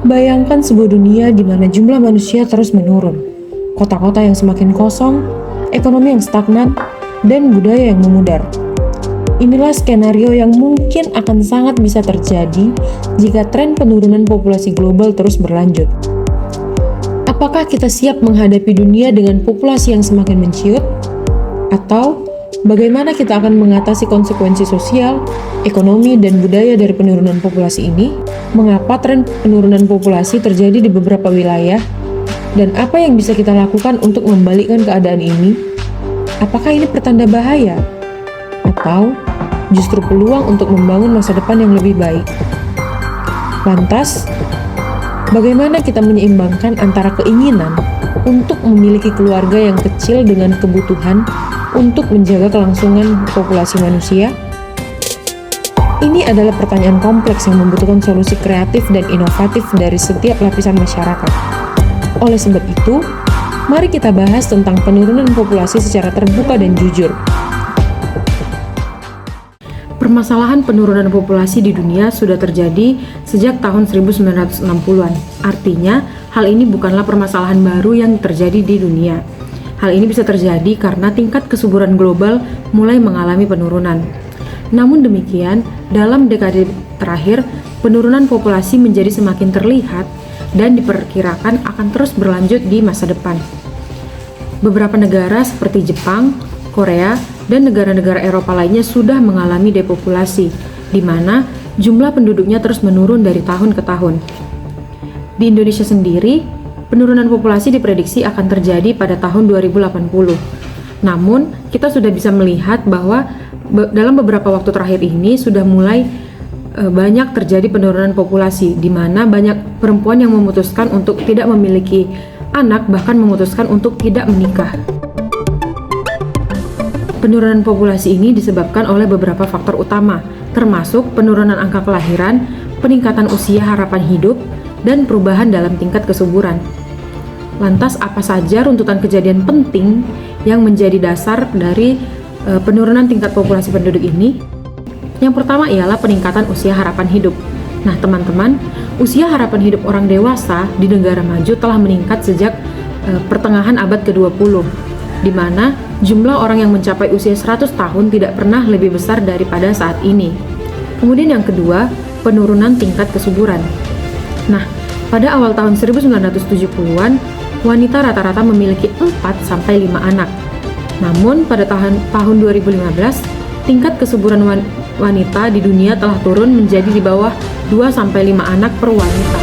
Bayangkan sebuah dunia di mana jumlah manusia terus menurun, kota-kota yang semakin kosong, ekonomi yang stagnan, dan budaya yang memudar. Inilah skenario yang mungkin akan sangat bisa terjadi jika tren penurunan populasi global terus berlanjut. Apakah kita siap menghadapi dunia dengan populasi yang semakin menciut? Atau bagaimana kita akan mengatasi konsekuensi sosial, ekonomi, dan budaya dari penurunan populasi ini? Mengapa tren penurunan populasi terjadi di beberapa wilayah? Dan apa yang bisa kita lakukan untuk membalikkan keadaan ini? Apakah ini pertanda bahaya? Atau justru peluang untuk membangun masa depan yang lebih baik? Lantas, bagaimana kita menyeimbangkan antara keinginan untuk memiliki keluarga yang kecil dengan kebutuhan untuk menjaga kelangsungan populasi manusia? Ini adalah pertanyaan kompleks yang membutuhkan solusi kreatif dan inovatif dari setiap lapisan masyarakat. Oleh sebab itu, mari kita bahas tentang penurunan populasi secara terbuka dan jujur. Permasalahan penurunan populasi di dunia sudah terjadi sejak tahun 1960-an. Artinya, hal ini bukanlah permasalahan baru yang terjadi di dunia. Hal ini bisa terjadi karena tingkat kesuburan global mulai mengalami penurunan. Namun demikian, dalam dekade terakhir, penurunan populasi menjadi semakin terlihat dan diperkirakan akan terus berlanjut di masa depan. Beberapa negara seperti Jepang, Korea, dan negara-negara Eropa lainnya sudah mengalami depopulasi, di mana jumlah penduduknya terus menurun dari tahun ke tahun. Di Indonesia sendiri, penurunan populasi diprediksi akan terjadi pada tahun 2080. Namun, kita sudah bisa melihat bahwa dalam beberapa waktu terakhir ini sudah mulai banyak terjadi penurunan populasi, di mana banyak perempuan yang memutuskan untuk tidak memiliki anak, bahkan memutuskan untuk tidak menikah. Penurunan populasi ini disebabkan oleh beberapa faktor utama, termasuk penurunan angka kelahiran, peningkatan usia harapan hidup, dan perubahan dalam tingkat kesuburan. Lantas, apa saja runtutan kejadian penting yang menjadi dasar dari penurunan tingkat populasi penduduk ini? Yang pertama ialah peningkatan usia harapan hidup. Nah, teman-teman, usia harapan hidup orang dewasa di negara maju telah meningkat sejak pertengahan abad ke-20, di mana jumlah orang yang mencapai usia 100 tahun tidak pernah lebih besar daripada saat ini. Kemudian yang kedua, penurunan tingkat kesuburan. Nah, pada awal tahun 1970-an, wanita rata-rata memiliki 4-5 anak. Namun, pada tahun 2015, tingkat kesuburan wanita di dunia telah turun menjadi di bawah 2-5 anak per wanita.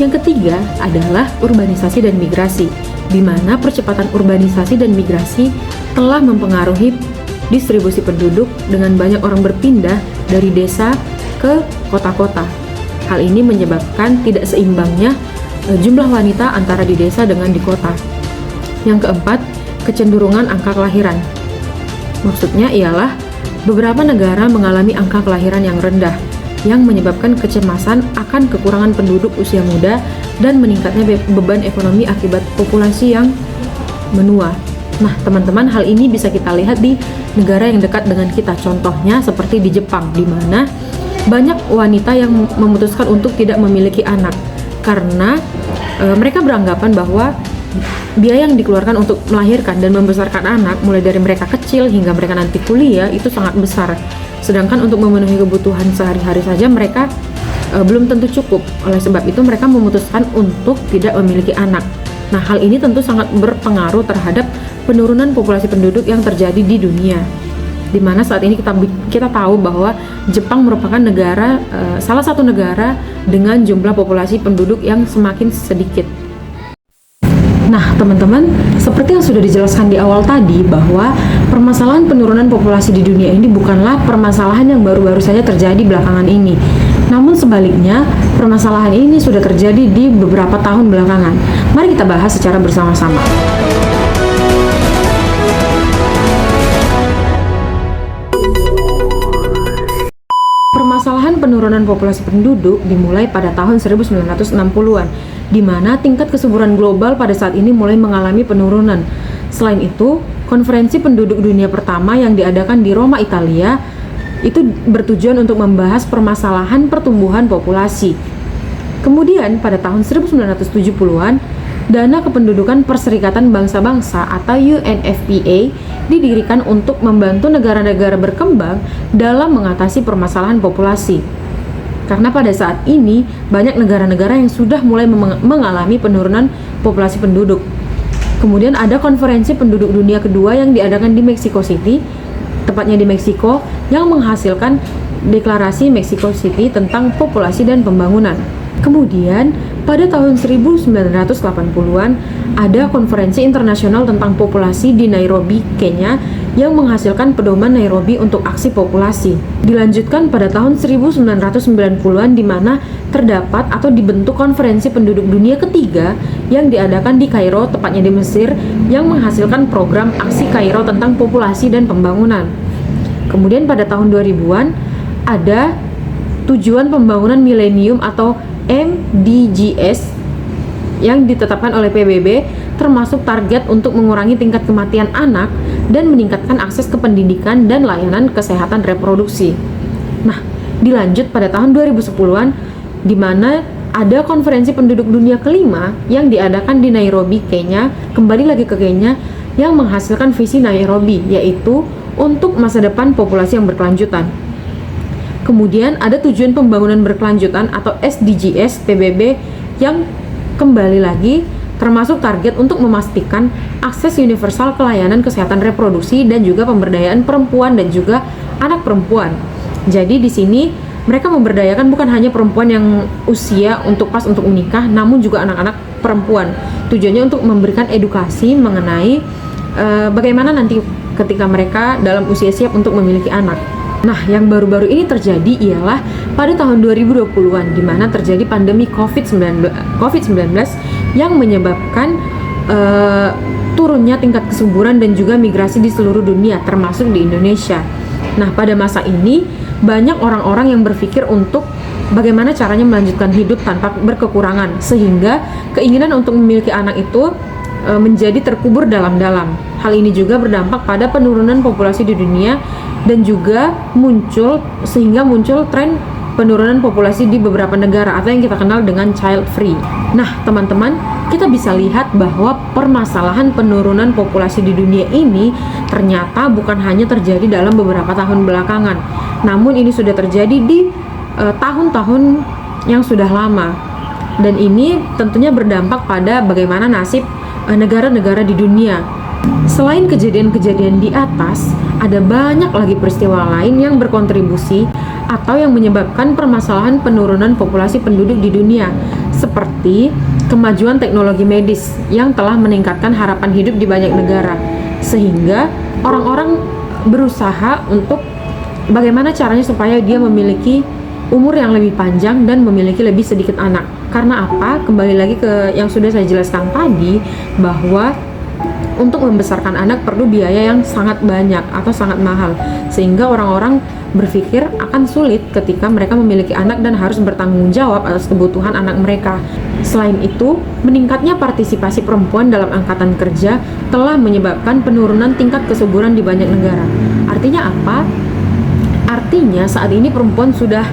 Yang ketiga adalah urbanisasi dan migrasi, di mana percepatan urbanisasi dan migrasi telah mempengaruhi distribusi penduduk dengan banyak orang berpindah dari desa ke kota-kota. Hal ini menyebabkan tidak seimbangnya jumlah wanita antara di desa dengan di kota. Yang keempat, kecenderungan angka kelahiran. Maksudnya ialah beberapa negara mengalami angka kelahiran yang rendah, yang menyebabkan kecemasan akan kekurangan penduduk usia muda dan meningkatnya beban ekonomi akibat populasi yang menua. Nah, teman-teman, hal ini bisa kita lihat di negara yang dekat dengan kita. Contohnya seperti di Jepang, di mana banyak wanita yang memutuskan untuk tidak memiliki anak karena mereka beranggapan bahwa biaya yang dikeluarkan untuk melahirkan dan membesarkan anak mulai dari mereka kecil hingga mereka nanti kuliah itu sangat besar. Sedangkan untuk memenuhi kebutuhan sehari-hari saja mereka belum tentu cukup. Oleh sebab itu mereka memutuskan untuk tidak memiliki anak. Nah, hal ini tentu sangat berpengaruh terhadap penurunan populasi penduduk yang terjadi di dunia. Di mana saat ini kita tahu bahwa Jepang merupakan salah satu negara dengan jumlah populasi penduduk yang semakin sedikit. Nah, teman-teman, seperti yang sudah dijelaskan di awal tadi bahwa permasalahan penurunan populasi di dunia ini bukanlah permasalahan yang baru-baru saja terjadi belakangan ini. Namun sebaliknya, permasalahan ini sudah terjadi di beberapa tahun belakangan. Mari kita bahas secara bersama-sama. Permasalahan penurunan populasi penduduk dimulai pada tahun 1960-an, di mana tingkat kesuburan global pada saat ini mulai mengalami penurunan. Selain itu, konferensi penduduk dunia pertama yang diadakan di Roma, Italia Itu bertujuan untuk membahas permasalahan pertumbuhan populasi. Kemudian pada tahun 1970-an, Dana Kependudukan Perserikatan Bangsa-Bangsa atau UNFPA didirikan untuk membantu negara-negara berkembang dalam mengatasi permasalahan populasi. Karena pada saat ini banyak negara-negara yang sudah mulai mengalami penurunan populasi penduduk. Kemudian ada konferensi penduduk dunia kedua yang diadakan di Mexico City, tepatnya di Meksiko, yang menghasilkan deklarasi Mexico City tentang populasi dan pembangunan. Kemudian pada tahun 1980-an ada konferensi internasional tentang populasi di Nairobi, Kenya, yang menghasilkan pedoman Nairobi untuk aksi populasi. Dilanjutkan pada tahun 1990-an di mana terdapat atau dibentuk konferensi penduduk dunia ketiga yang diadakan di Kairo, tepatnya di Mesir, yang menghasilkan program aksi Kairo tentang populasi dan pembangunan. Kemudian pada tahun 2000-an ada tujuan pembangunan milenium atau MDGs yang ditetapkan oleh PBB, termasuk target untuk mengurangi tingkat kematian anak dan meningkatkan akses ke pendidikan dan layanan kesehatan reproduksi. Nah, dilanjut pada tahun 2010-an di mana ada konferensi penduduk dunia kelima yang diadakan di Nairobi, Kenya, kembali lagi ke Kenya, yang menghasilkan visi Nairobi, yaitu untuk masa depan populasi yang berkelanjutan. Kemudian ada tujuan pembangunan berkelanjutan atau SDGs PBB yang kembali lagi termasuk target untuk memastikan akses universal ke layanan kesehatan reproduksi dan juga pemberdayaan perempuan dan juga anak perempuan. Jadi di sini mereka memberdayakan bukan hanya perempuan yang usia pas untuk menikah, namun juga anak-anak perempuan. Tujuannya untuk memberikan edukasi mengenai bagaimana nanti ketika mereka dalam usia siap untuk memiliki anak. Nah, yang baru-baru ini terjadi ialah pada tahun 2020-an di mana terjadi pandemi COVID-19 yang menyebabkan turunnya tingkat kesuburan dan juga migrasi di seluruh dunia, termasuk di Indonesia. Nah, pada masa ini banyak orang-orang yang berpikir untuk bagaimana caranya melanjutkan hidup tanpa berkekurangan, sehingga keinginan untuk memiliki anak itu menjadi terkubur dalam-dalam. Hal ini juga berdampak pada penurunan populasi di dunia dan juga muncul tren penurunan populasi di beberapa negara atau yang kita kenal dengan child free. Nah, teman-teman, kita bisa lihat bahwa permasalahan penurunan populasi di dunia ini ternyata bukan hanya terjadi dalam beberapa tahun belakangan, namun ini sudah terjadi di tahun-tahun yang sudah lama. Dan ini tentunya berdampak pada bagaimana nasib negara-negara di dunia. Selain kejadian-kejadian di atas, ada banyak lagi peristiwa lain yang berkontribusi atau yang menyebabkan permasalahan penurunan populasi penduduk di dunia, seperti kemajuan teknologi medis yang telah meningkatkan harapan hidup di banyak negara, sehingga orang-orang berusaha untuk bagaimana caranya supaya dia memiliki umur yang lebih panjang dan memiliki lebih sedikit anak. Karena apa? Kembali lagi ke yang sudah saya jelaskan tadi, bahwa untuk membesarkan anak perlu biaya yang sangat banyak atau sangat mahal, sehingga orang-orang berpikir akan sulit ketika mereka memiliki anak dan harus bertanggung jawab atas kebutuhan anak mereka. Selain itu, meningkatnya partisipasi perempuan dalam angkatan kerja telah menyebabkan penurunan tingkat kesuburan di banyak negara. Artinya apa? Artinya saat ini perempuan sudah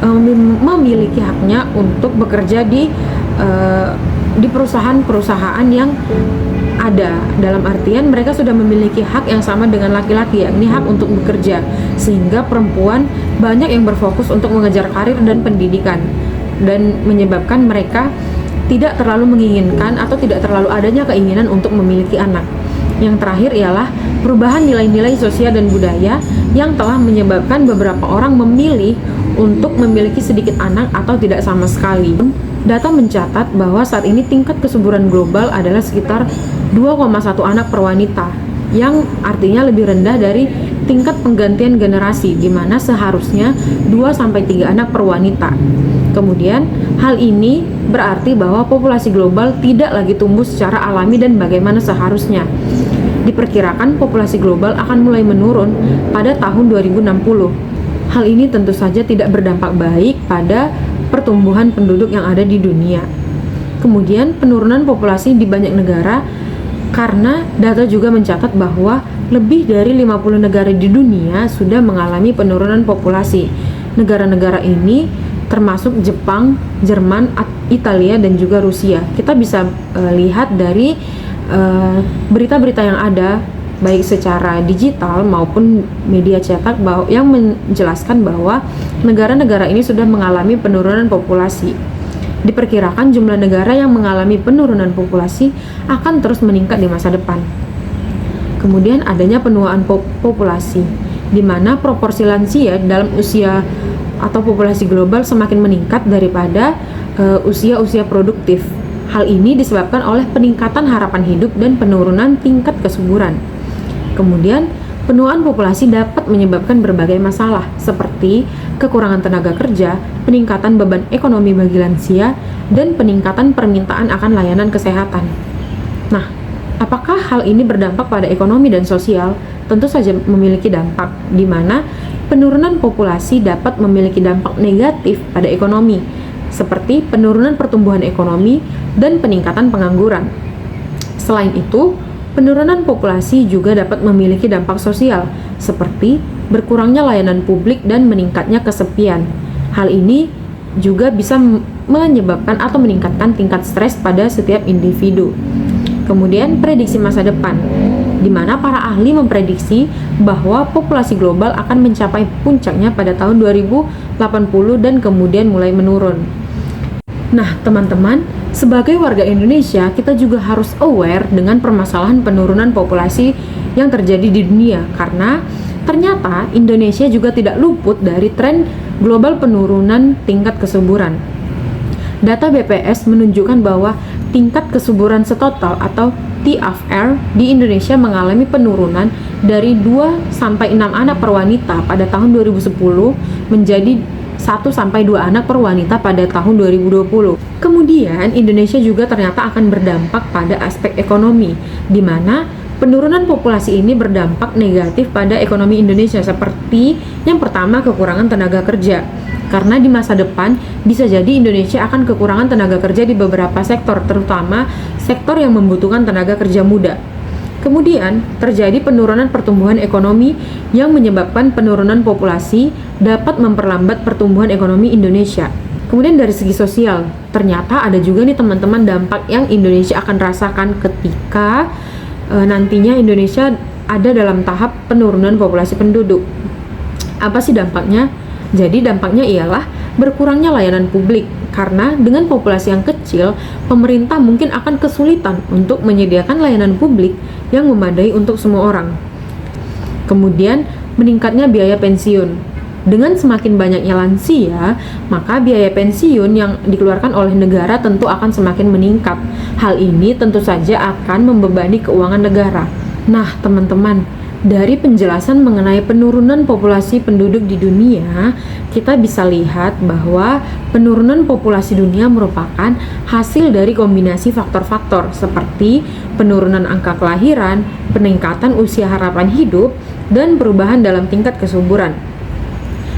memiliki haknya untuk bekerja di perusahaan-perusahaan yang ada, dalam artian mereka sudah memiliki hak yang sama dengan laki-laki, yakni hak untuk bekerja, sehingga perempuan banyak yang berfokus untuk mengejar karir dan pendidikan, dan menyebabkan mereka tidak terlalu menginginkan atau tidak terlalu adanya keinginan untuk memiliki anak. Yang terakhir ialah perubahan nilai-nilai sosial dan budaya yang telah menyebabkan beberapa orang memilih untuk memiliki sedikit anak atau tidak sama sekali. Data mencatat bahwa saat ini tingkat kesuburan global adalah sekitar 2,1 anak per wanita, yang artinya lebih rendah dari tingkat penggantian generasi, di mana seharusnya 2-3 anak per wanita. Kemudian, hal ini berarti bahwa populasi global tidak lagi tumbuh secara alami dan bagaimana seharusnya. Diperkirakan populasi global akan mulai menurun pada tahun 2060. Hal ini tentu saja tidak berdampak baik pada pertumbuhan penduduk yang ada di dunia. Kemudian penurunan populasi di banyak negara karena data juga mencatat bahwa lebih dari 50 negara di dunia sudah mengalami penurunan populasi. Negara-negara ini termasuk Jepang, Jerman, Italia, dan juga Rusia. Kita bisa lihat dari berita-berita yang ada baik secara digital maupun media cetak yang menjelaskan bahwa negara-negara ini sudah mengalami penurunan populasi. Diperkirakan jumlah negara yang mengalami penurunan populasi akan terus meningkat di masa depan. Kemudian adanya penuaan populasi, di mana proporsi lansia dalam usia atau populasi global semakin meningkat daripada usia-usia produktif. Hal ini disebabkan oleh peningkatan harapan hidup dan penurunan tingkat kesuburan. Kemudian, penuaan populasi dapat menyebabkan berbagai masalah seperti kekurangan tenaga kerja, peningkatan beban ekonomi bagi lansia, dan peningkatan permintaan akan layanan kesehatan. Nah, apakah hal ini berdampak pada ekonomi dan sosial? Tentu saja memiliki dampak, di mana penurunan populasi dapat memiliki dampak negatif pada ekonomi, seperti penurunan pertumbuhan ekonomi dan peningkatan pengangguran. Selain itu, penurunan populasi juga dapat memiliki dampak sosial, seperti berkurangnya layanan publik dan meningkatnya kesepian. Hal ini juga bisa menyebabkan atau meningkatkan tingkat stres pada setiap individu. Kemudian, prediksi masa depan, di mana para ahli memprediksi bahwa populasi global akan mencapai puncaknya pada tahun 2080 dan kemudian mulai menurun. Nah, teman-teman, sebagai warga Indonesia, kita juga harus aware dengan permasalahan penurunan populasi yang terjadi di dunia, karena ternyata Indonesia juga tidak luput dari tren global penurunan tingkat kesuburan. Data BPS menunjukkan bahwa tingkat kesuburan setotal atau TFR di Indonesia mengalami penurunan dari 2-6 anak per wanita pada tahun 2010 menjadi 1-2 anak per wanita pada tahun 2020. Kemudian, Indonesia juga ternyata akan berdampak pada aspek ekonomi, di mana penurunan populasi ini berdampak negatif pada ekonomi Indonesia, seperti yang pertama, kekurangan tenaga kerja. Karena di masa depan bisa jadi Indonesia akan kekurangan tenaga kerja di beberapa sektor, terutama sektor yang membutuhkan tenaga kerja muda. Kemudian terjadi penurunan pertumbuhan ekonomi yang menyebabkan penurunan populasi dapat memperlambat pertumbuhan ekonomi Indonesia. Kemudian dari segi sosial, ternyata ada juga nih teman-teman dampak yang Indonesia akan rasakan ketika nantinya Indonesia ada dalam tahap penurunan populasi penduduk. Apa sih dampaknya? Jadi dampaknya ialah berkurangnya layanan publik, karena dengan populasi yang kecil, pemerintah mungkin akan kesulitan untuk menyediakan layanan publik yang memadai untuk semua orang. Kemudian meningkatnya biaya pensiun. Dengan semakin banyaknya lansia, maka biaya pensiun yang dikeluarkan oleh negara tentu akan semakin meningkat. Hal ini tentu saja akan membebani keuangan negara. Nah, teman-teman, dari penjelasan mengenai penurunan populasi penduduk di dunia, kita bisa lihat bahwa penurunan populasi dunia merupakan hasil dari kombinasi faktor-faktor seperti penurunan angka kelahiran, peningkatan usia harapan hidup, dan perubahan dalam tingkat kesuburan.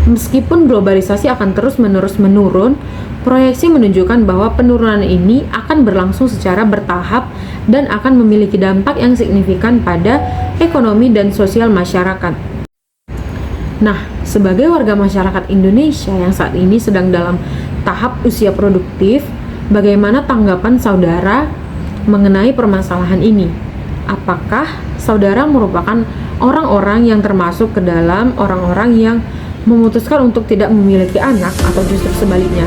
Meskipun globalisasi akan terus-menerus menurun, proyeksi menunjukkan bahwa penurunan ini akan berlangsung secara bertahap dan akan memiliki dampak yang signifikan pada ekonomi dan sosial masyarakat. Nah, sebagai warga masyarakat Indonesia yang saat ini sedang dalam tahap usia produktif, bagaimana tanggapan saudara mengenai permasalahan ini? Apakah saudara merupakan orang-orang yang termasuk ke dalam orang-orang yang memutuskan untuk tidak memiliki anak atau justru sebaliknya?